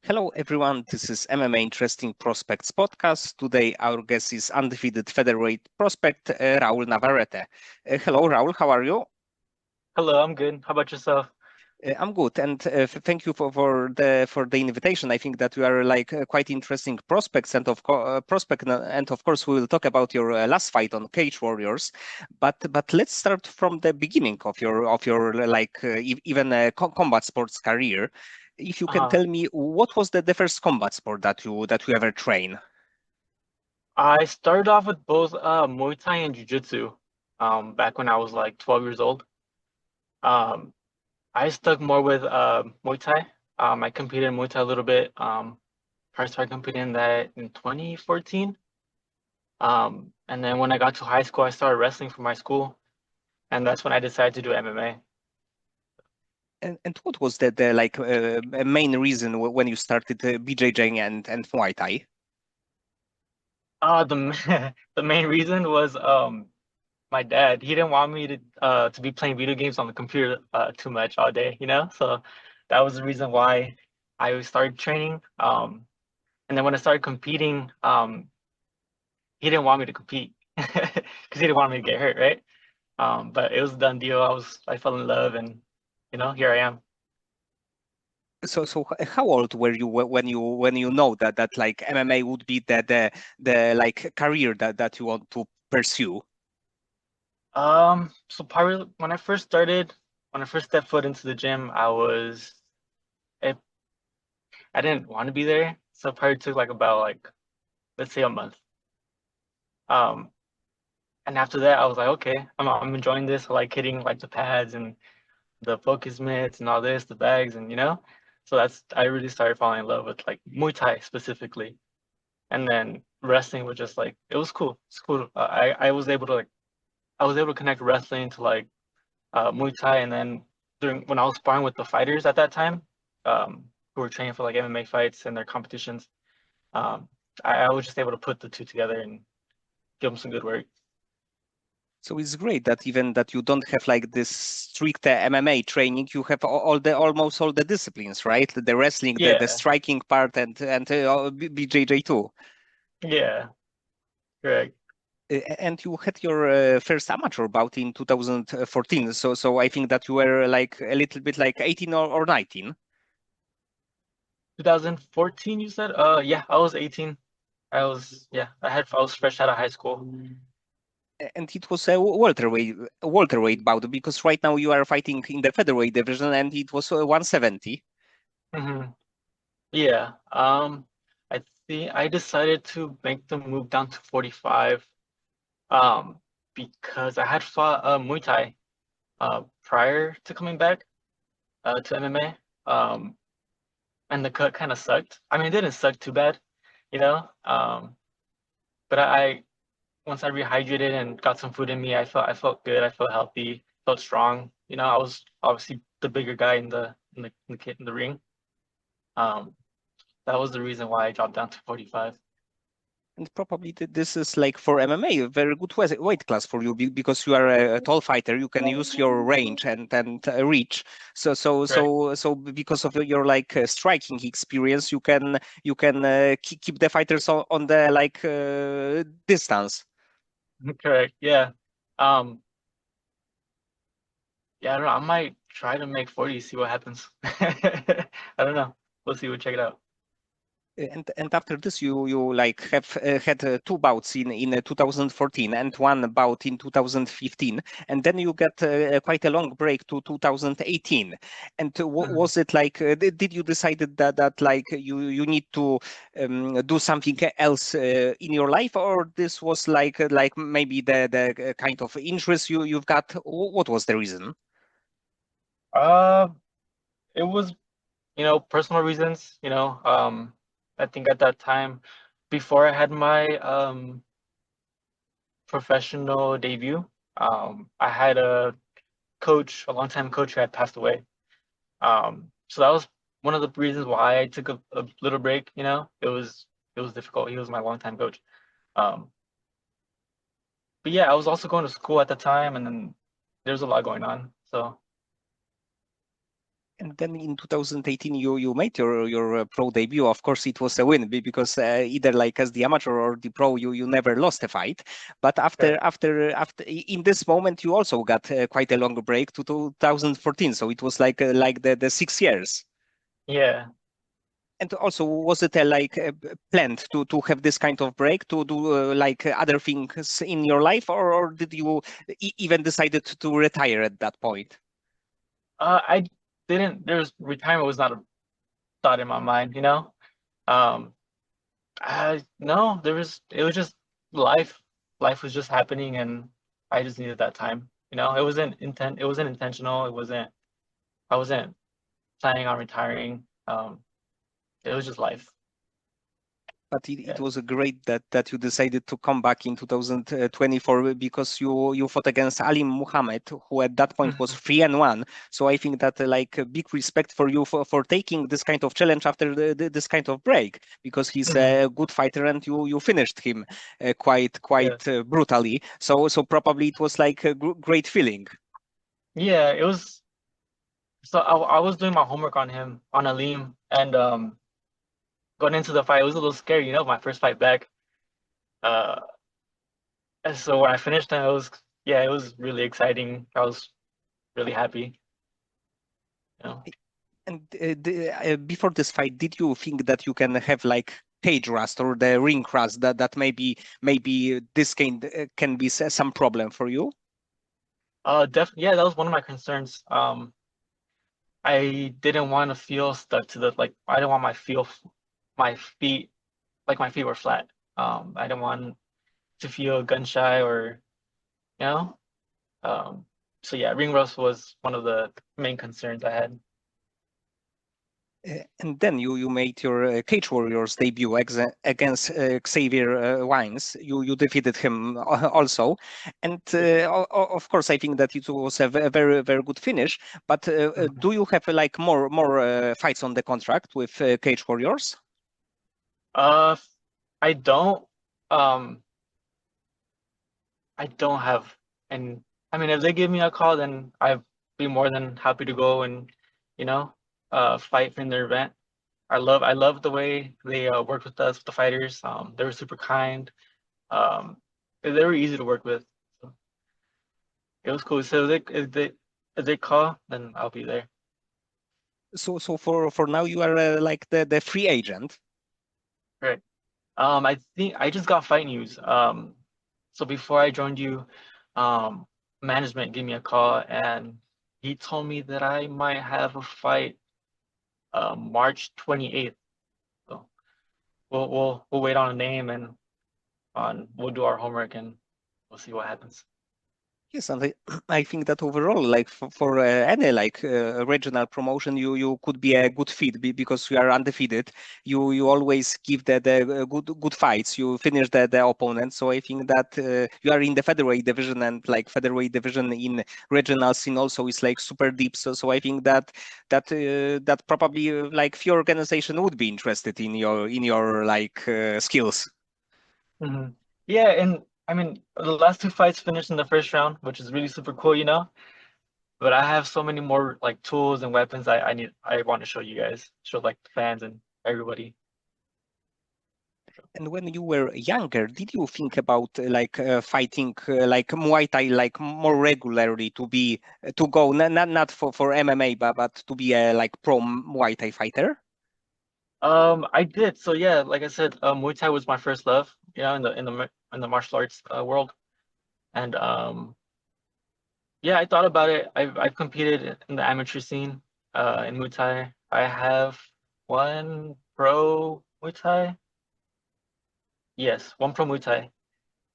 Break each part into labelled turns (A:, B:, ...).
A: Hello, everyone. This is MMA Interesting Prospects podcast. Today, our guest is undefeated featherweight prospect Raul Navarrete. Hello, Raul. How are you?
B: Hello, I'm good. How about yourself?
A: I'm good, and thank you for the invitation. I think that you are like quite interesting prospects, and of course we will talk about your last fight on Cage Warriors. But let's start from the beginning of your even combat sports career. If you can
B: Uh,
A: tell me what was the first combat sport that you ever train?
B: I started off with both Muay Thai and Jiu-Jitsu back when I was like 12 years old. Um, I stuck more with Muay Thai. I competed in Muay Thai a little bit. I started competing in that in 2014. And then when I got to high school, I started wrestling for my school, and that's when I decided to do MMA.
A: And what was the main reason when you started BJJ and Muay Thai?
B: The main reason was my dad. He didn't want me to be playing video games on the computer too much all day, you know? So that was the reason why I started training. And then when I started competing, he didn't want me to compete because he didn't want me to get hurt, right? But it was a done deal. I fell in love and here I am.
A: So how old were you when you know that like MMA would be the like career that you want to pursue?
B: So probably when I first stepped foot into the gym, I, I didn't want to be there. So it probably took like about like let's say a month. Um, And after that, I was like, okay, I'm enjoying this. I like hitting like the pads and the focus mitts and all this, the bags, and so I really started falling in love with like Muay Thai specifically, and then wrestling was just like it was cool. It's cool. I was able to connect wrestling to like Muay Thai, and then during when I was sparring with the fighters at that time, who were training for like MMA fights and their competitions, um, I was just able to put the two together and give them some good work.
A: So it's great that even that you don't have like this strict MMA training, you have almost all the disciplines, right? The wrestling, the
B: Yeah,
A: striking part, and BJJ too.
B: yeah, correct.
A: And you had your first amateur bout in 2014. So I think that you were like a little bit like 18 or 19.
B: 2014, you said? Yeah, I was 18. I was fresh out of high school.
A: And it was a welterweight bout because right now you are fighting in the featherweight division and it was 170.
B: Hmm. Yeah. I think I decided to make the move down to 45, um, because I had fought Muay Thai prior to coming back to MMA. And the cut kind of sucked. I mean, it didn't suck too bad, you know. But once I rehydrated and got some food in me, I felt good. I felt healthy, felt strong. I was obviously the bigger guy in the ring. Um, that was the reason why I dropped down to 45.
A: And probably this is like for MMA a very good weight class for you because you are a tall fighter. You can use your range and reach.
B: Correct.
A: So because of your like striking experience, you can keep the fighters on the like distance.
B: Correct. Yeah. Um, yeah, I don't know. I might try to make 40, see what happens. I don't know. We'll see. We'll check it out.
A: And after this, you like have had two bouts in 2014 and one bout in 2015, and then you get quite a long break to 2018. And
B: Mhm.
A: was it like did you decided that like you need to do something else in your life, or this was like maybe the kind of interest you've got? What was the reason?
B: Uh, it was, personal reasons, I think at that time, before I had my professional debut, I had a longtime coach who had passed away. So that was one of the reasons why I took a little break, it was difficult. He was my longtime coach. Um, but yeah, I was also going to school at the time, and then there was a lot going on. So
A: And then in 2018, you made your pro debut. Of course, it was a win because either like as the amateur or the pro, you never lost a fight. But
B: Right.
A: after in this moment, you also got quite a long break to 2014. So it was like the 6 years.
B: Yeah.
A: And also, was it planned to have this kind of break to do other things in your life, or did you even decided to retire at that point?
B: I didn't. There's retirement was not a thought in my mind. Um, I no, there was. It was just life. Life was just happening, and I just needed that time. It wasn't intent. It wasn't intentional. It wasn't. I wasn't planning on retiring. It was just life.
A: But it
B: Yeah.
A: was a great that you decided to come back in 2024 because you fought against Ali Muhammad, who at that point was
B: Mhm.
A: 3-1. So I think that a big respect for you for taking this kind of challenge after this kind of break because he's
B: Mhm.
A: a good fighter and you finished him quite
B: Yeah.
A: quite brutally. So probably it was like a great feeling.
B: Yeah. It was. So I was doing my homework on him on Aleem, and going into the fight, it was a little scary. My first fight back. Uh, and so when I finished him, it was really exciting. I was really happy. You know.
A: And before this fight, did you think that you can have like cage rust or the ring rust that maybe this can be some problem for you?
B: Definitely, yeah, that was one of my concerns. I didn't want to feel stuck to the like. I didn't want my feet like my feet were flat. I didn't want to feel gun shy or you know. Um, so yeah, ring rust was one of the main concerns I had.
A: And then you made your Cage Warriors debut against Xavier Wines. You defeated him also, and
B: Yeah.
A: of course I think that it was a very very good finish. But
B: Mhm.
A: do you have like more fights on the contract with Cage Warriors?
B: Uh, I don't. Um, I don't have, and I mean, if they give me a call, then I'd be more than happy to go and, you know, fight in their event. I love the way they worked with us, with the fighters. They were super kind. Um, they were easy to work with. So it was cool. So if they call, then I'll be there.
A: So for now you are like the free agent.
B: Right. I think I just got fight news. So before I joined you, um, management gave me a call and he told me that I might have a fight March 28th. So we'll wait on a name and on we'll do our homework and we'll see what happens.
A: Yes, and I think that overall, like for any regional promotion, you could be a good fit because you are undefeated. You always give the good fights. You finish the opponent. So I think that you are in the featherweight division and like featherweight division in regional scene also is like super deep. So I think that probably like few organization would be interested in your skills.
B: Hmm. Yeah, and I mean the last two fights finished in the first round, which is really super cool. But I have so many more like tools and weapons I want to show you guys, show like the fans and everybody.
A: And when you were younger, did you think about fighting like Muay Thai like more regularly to go not for MMA but to be a like pro Muay Thai fighter?
B: I did. So yeah, like I said, Muay Thai was my first love, in the martial arts world. And yeah, I thought about it. I've competed in the amateur scene in Muay Thai. I have one pro Muay Thai. Yes, one pro Muay Thai.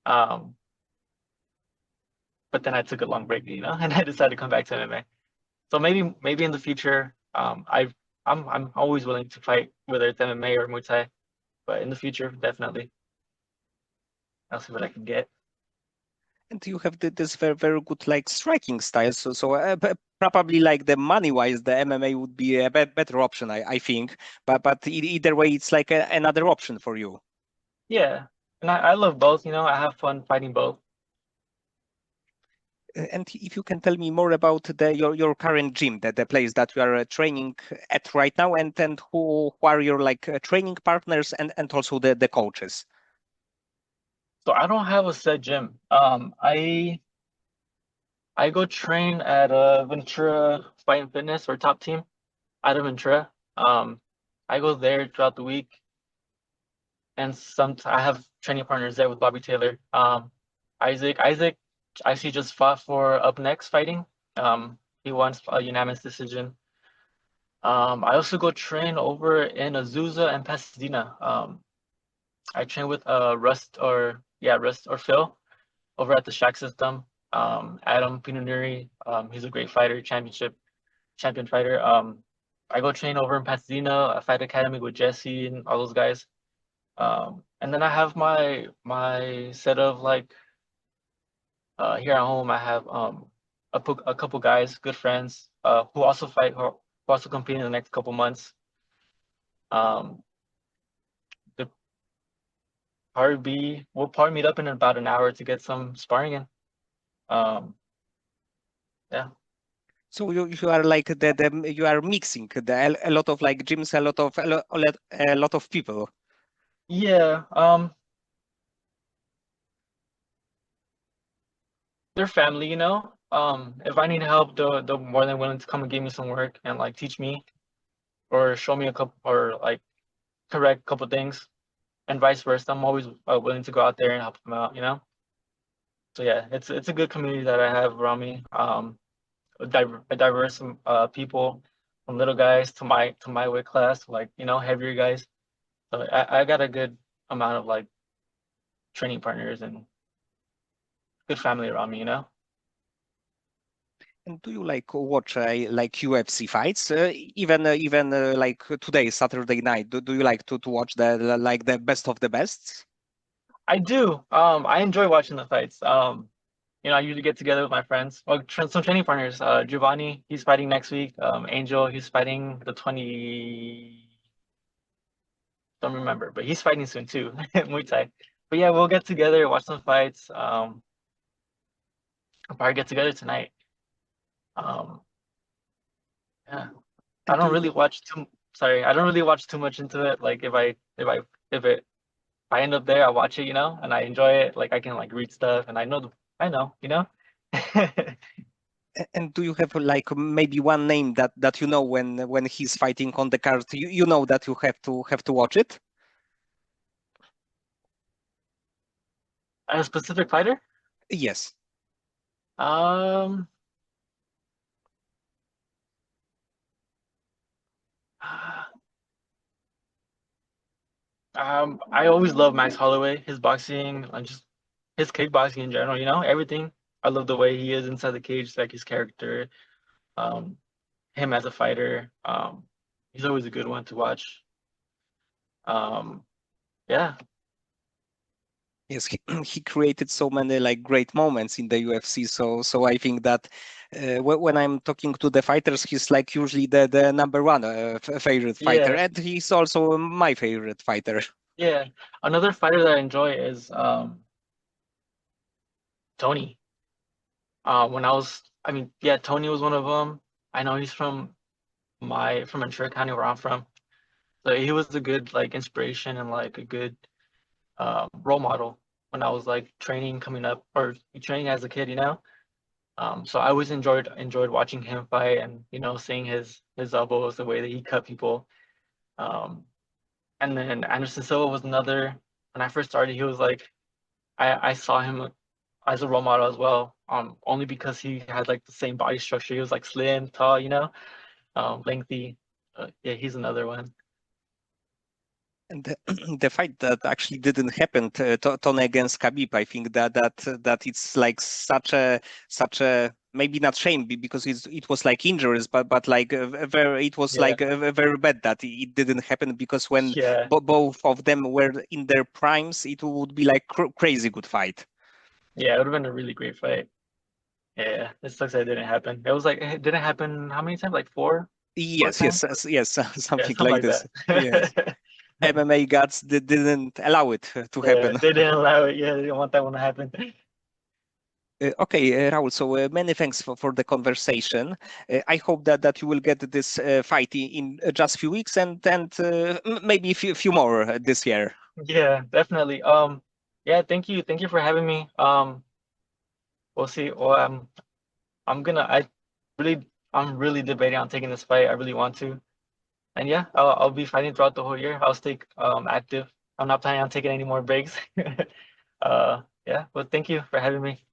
B: Um, but then I took a long break, and I decided to come back to MMA. So maybe in the future, I'm always willing to fight whether it's MMA or Muay Thai. But in the future, definitely, I'll see what I can get.
A: And you have this very very good like striking style. Probably like the money wise, the MMA would be a better option, I think. But either way, it's like another option for you.
B: Yeah, and I love both. I have fun fighting both.
A: And if you can tell me more about your current gym, the place that you are training at right now, and who are your like training partners and also the coaches.
B: So I don't have a set gym. I go train at Ventura Fight and Fitness or Top Team out of Ventura. I go there throughout the week, and some I have training partners there with Bobby Taylor. Isaac, I see just fought for Up Next fighting. He won a unanimous decision. I also go train over in Azusa and Pasadena. I train with Rust or Phil over at the Shack System. Adam Pinunuri, he's a great fighter, champion fighter. I go train over in Pasadena, a fight academy with Jesse and all those guys. And then I have my set of like here at home. I have a couple guys, good friends, who also fight, who also compete in the next couple months. Um, the we'll probably meet up in about an hour to get some sparring in. Um, yeah.
A: So you are like the you are mixing a lot of like gyms, a lot of people.
B: Yeah, they're family, you know. If I need help, they're more than willing to come and give me some work and like teach me or show me a couple or like correct a couple things and vice versa. I'm always willing to go out there and help them out, you know. So yeah, it's a good community that I have around me. A diverse people from little guys to my weight class, like you know, heavier guys. So I got a good amount of like training partners and good family around me, you know.
A: And do you like watch like UFC fights? Even like today, Saturday night. Do you like to watch like the best of the best?
B: I do. I enjoy watching the fights. You know, I usually get together with my friends, well, some training partners. Giovanni, he's fighting next week. Angel, he's fighting the 20, don't remember, but he's fighting soon too, Muay Thai. But yeah, we'll get together, watch some fights. We'll probably get together tonight. Um, yeah, I
A: And do
B: don't
A: you
B: really watch too. Sorry, I don't really watch too much into it. Like if I end up there, I watch it, you know, and I enjoy it. Like I can like read stuff, and I know, you know.
A: and do you have like maybe one name that you know when he's fighting on the card? You know that you have to watch it.
B: A specific fighter?
A: Yes.
B: Um, I always love Max Holloway, his boxing, and just his kickboxing in general, you know, everything. I love the way he is inside the cage, like his character, um, him as a fighter. He's always a good one to watch. Um, yeah,
A: Yes, he, he created so many like great moments in the UFC. So I think that when I'm talking to the fighters, he's like usually the number one favorite fighter,
B: yeah,
A: and he's also my favorite fighter.
B: yeah. Another fighter that I enjoy is Tony. I mean, yeah, Tony was one of them. I know he's from Ventura County where I'm from. So he was a good like inspiration and like a good role model when I was like training coming up or training as a kid, you know. So I always enjoyed watching him fight and you know seeing his elbows, the way that he cut people. Um, and then Anderson Silva was another. When I first started, he was like I saw him as a role model as well. Only because he had like the same body structure. He was like slim, tall, you know, lengthy. Yeah, he's another one.
A: And the, the fight that actually didn't happen, Tony against Khabib, I think that it's like such a maybe not shame because it was like injuries, but like very it was
B: Yeah,
A: like very bad that it didn't happen because when
B: yeah,
A: both of them were in their primes, it would be like crazy good fight.
B: yeah. It would have been a really great fight. Yeah, it sucks that it didn't happen. It was like it didn't happen how many times? Like four
A: Yes,
B: times?
A: yes,
B: Yeah,
A: something
B: something
A: like
B: like
A: this. Yes,
B: that.
A: MMA gods didn't allow it to
B: Yeah,
A: happen.
B: they didn't allow it. Yeah, they didn't want that one to happen.
A: Okay, Raul, so many thanks for the conversation. I hope that you will get this fight in just few weeks and maybe a few more this year.
B: Yeah, definitely. Yeah, thank you for having me. We'll see. Well, I'm gonna, I'm really debating on taking this fight. I really want to, and yeah, I'll be fighting throughout the whole year. I'll stay active. I'm not planning on taking any more breaks. Yeah, well, thank you for having me.